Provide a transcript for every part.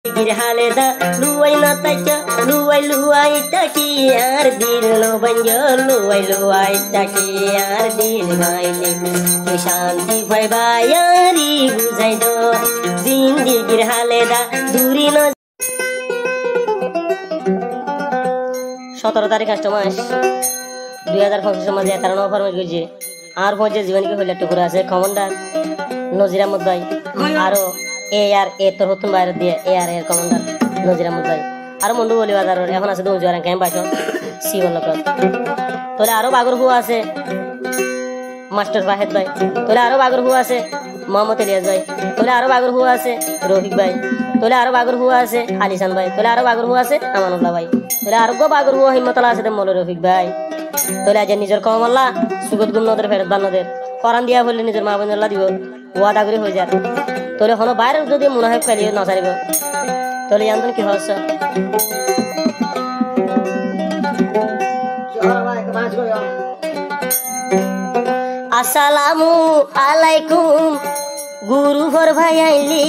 Girhaleda luwai na taika luwai taki ar dil no banjo luwai taki ar dil maile ke shanti bhai bayari bujai do zindi girhaleda duri no 17 তারিখ মাস 2025 মাসে 13 ফরমাস গইছে আর পৌঁছে জীবন কি হইলে টুকুরা আছে commander নজির আহমদ ভাই আরো এ তোর হতুন বাইরে দিয়ে এর কমান্ডার নজির আহমদ ভাই আর মন্ডু বলি বাজারের এখন আছে দুজন জোয়ান ক্যাম্প পাইছো সি বলক তোলে আরো বাগর হুয়া আছে মাস্টার ফাহেদ ভাই তোলে আরো বাগর হুয়া আছে মোহাম্মদ ইলিয়াস ভাই তোলে আরো বাগর হুয়া আছে রফিক ভাই তোলে আরো বাগর হুয়া আছে আলিশান ভাই তোলে আরো বাগর হুয়া আছে আমানুল্লাহ ভাই তোলে আরো বাগর হুয়া হিম্মতলা আছে মোলে রফিক ভাই তোলে আজ নিজের কমল্লা সুগত গুমনদের ফেরত বান্নদের কোরআন দিয়া বললে নিজের মা বোনেল্লা দিব ওয়াদা করে হয়ে যায় তোলে হলো বাইরে যদি মনে হয় ফেলিয়ে না সারিব তোলে জানতেন কি হচ্ছে আসসালামু আলাইকুম গুরু ভর ভাই আইলি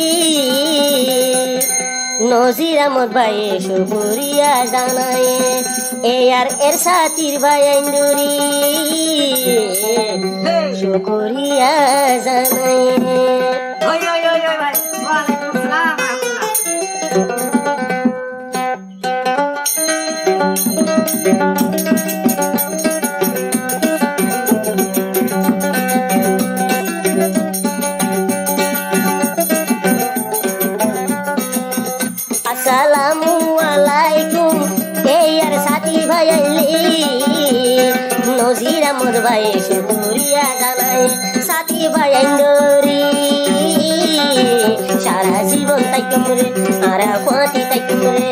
নজির আহমদ ভাই শুকরিয়া জানাই এর সাথীর ভাই আইন্দুরি শুকরিয়া জানাই আসসালামু আলাইকুম এর সাথী ভাই আইলি নজির আহমদ ভাই শুকরিয়া জানাই সাথী ভাই আইন্দুরি সারা জীবন তাই কুমরে আর ফাঁতি তাই কুমরে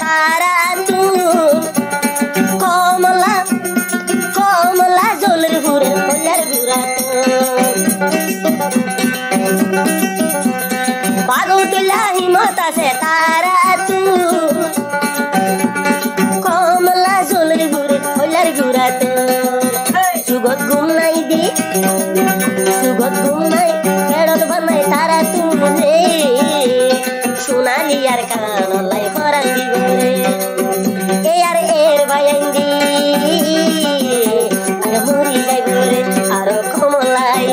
তারা তু কমলা জলের ঘুরে কল্যার ঘুরা বাগৌতুল্লাহ হিমত আছে তারা তু কমলা জলের ঘুরে কল্যার ঘুরা সুগত ঘুম নাই দি সুগত ঘুম নাই ফেরত বানাই তারা তুমি সোনালি আর কানলাই পরান দিব রে এর ভাইন্দি আর মরি যাইব রে আর কমলাই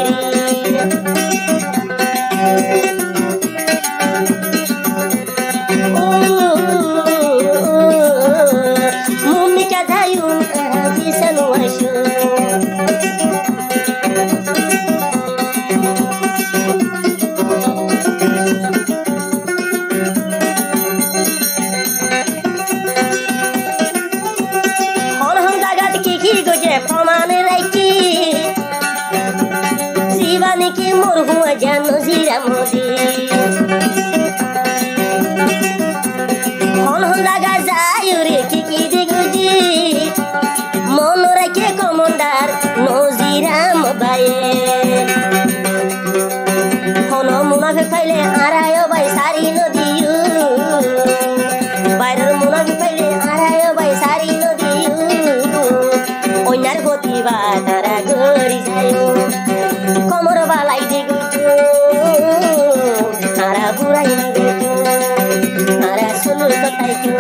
মুমিকা যাইউ দিশানু আইসু প্রমাণে রাখি জীবানী কি মোর হুয়া জান নজিরা মোদি হন জায়গা যাই রে কি দেখুজি মন রাখে কমান্ডার নজিরা মোবাইল হন মুনাফে ফাইলে আড়ায় ভাই সারি নদীও বাইরের মুনাফে ফাইলে আড়ায় ভাই সারি নদীও ওইনার গতি বা তারা গড়ি যায় কমর বালাই দেখো তারা বুড়াই দেখো তারা শুনুর কথাই কেউ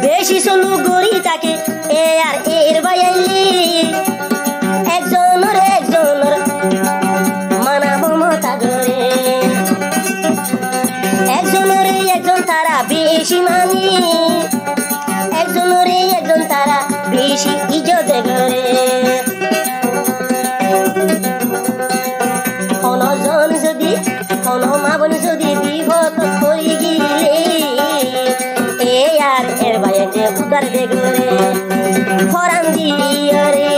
বেশি চলু গড়ি তাকে এর ভাই আইলি একজনের মানাব মতা ধরে একজন তারা বেশি মানি একজন তারা বেশি ইজ্জত করে কোনজন যদি কোন মা বোন যদি বিপদ করি গিলে এর ভাই বুদার করে ফরান দিয়ে রে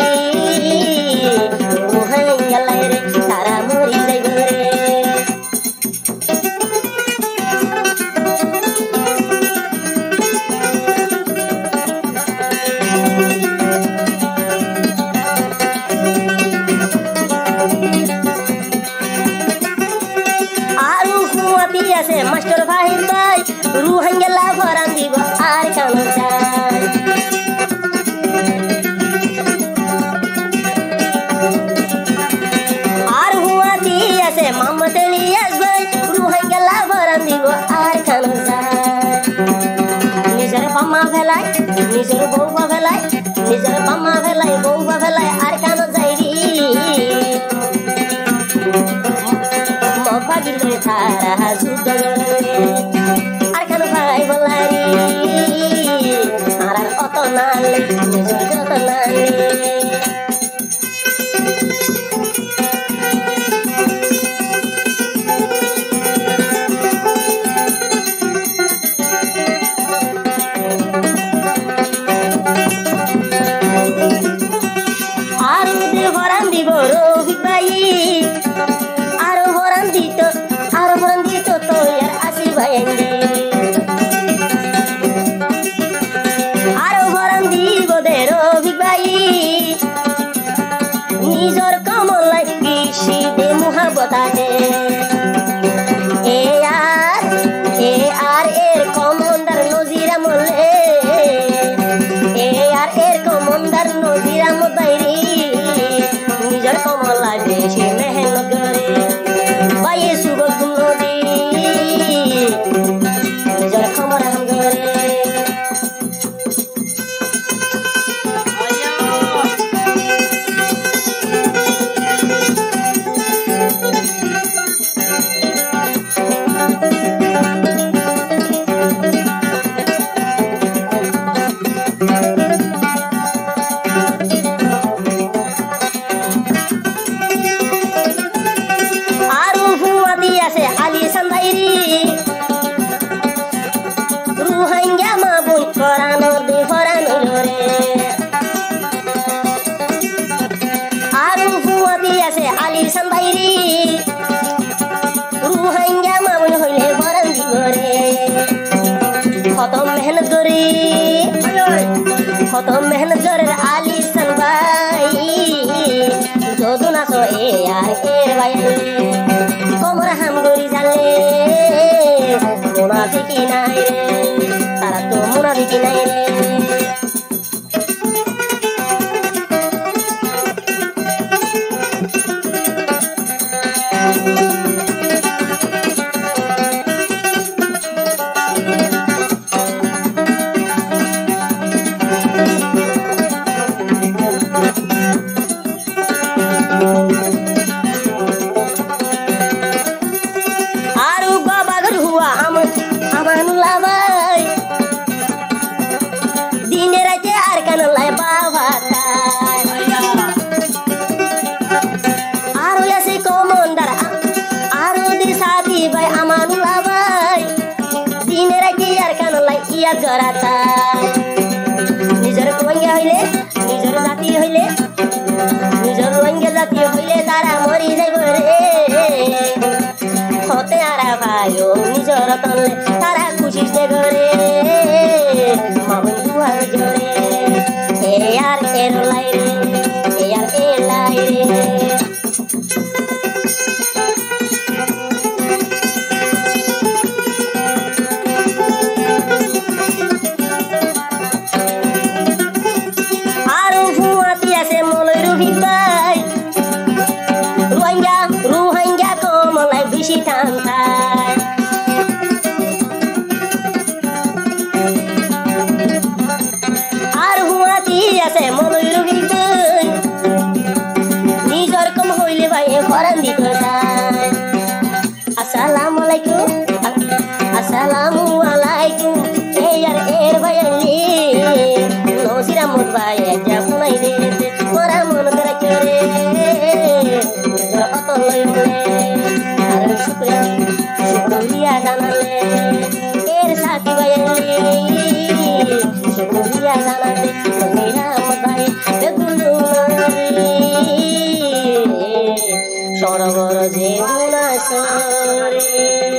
রুহাই গেলাই রে তারা মরি যাই করে আছে মাস্টার ভাই ভাই রুহাই গেলা ফরান দিব আর কেন চাই আর হুয়াতি আছে মোহাম্মদ ইলিয়াস ভাই রুহাই গেলা ফরান দিব আর কেন চাই নিজের পামা ফেলাই নিজের বউবা ফেলাই নিজের পামা ফেলাই বউবা ফেলাই আর কেন যাই রে মফাগিলে তারা যুদ্ধ আর কেন ভাই বলাই আর অত নালে নিজের যত নালে আরো দে ভরান দিব রফিক ভাই আরো ভরান দিত তো ইয়ার আসি ভাই আরো ভরান দিব দে রফিক ভাই নিজর কমলাই কৃষি দে মুহাবত আছে এ আর এর কমান্ডার নজিরা মলে এর কমান্ডার নজিরা মদাইরি নিজর কমলা বেশি মেহনত করে বাইয়ে সুগত নদী নিজর খবর হাম করে রুহাইঙ্গা মা বই ফরানো দে ফরানো রে আরো ফুয়াদি আছে আলী সান্দাইরি রুহাইঙ্গা মা বই হইলে ফরান দিব রে কত মেহনত করে আলী সান্দাই যদু না সো এ আর এর বাইরে কোমর হাম গরি জালে মুনাফিকি নাই রে তারা তো মুনাফিকি নাই রে আরো বাবাগর হুয়া আমানুল্লাহ ভাই দিনে রাতে আর কেন লাই বাবা আরো আছে কমান্ডার আরো দি সাথী ভাই আমানুল্লাহ ভাই দিনে রাতে আর কেন লাই ইয়া গরাতা নিজের রোহিঙ্গা হইলে নিজের জাতি হইলে নিজের রোহিঙ্গা জাতি হইলে তারা মরি যাইব রে হতে আরা ভাইও নিজর তলে তারা খুশি সে ঘরে মামুন দুয়ার জোরে এ আর এর লাই রে এ আর এর লাই রে আরো ফুয়াতি আছে মলই রফিক ভাই রুহাইঙ্গা কমলাই বেশি টানতায় আর হুয়াতি আছে মলই রফিক ভাই নিজর কম হইলে ভাই ফরান দিত আসসালামু আলাইকুম এর ভাই নজিরা মুদ ভাই যা শুনাই দে মোরা মন করে চরে অত লই বলে আর শুক্রিয়া জানালে এর সাথী ভাই শুক্রিয়া জানা সরবর যে সরে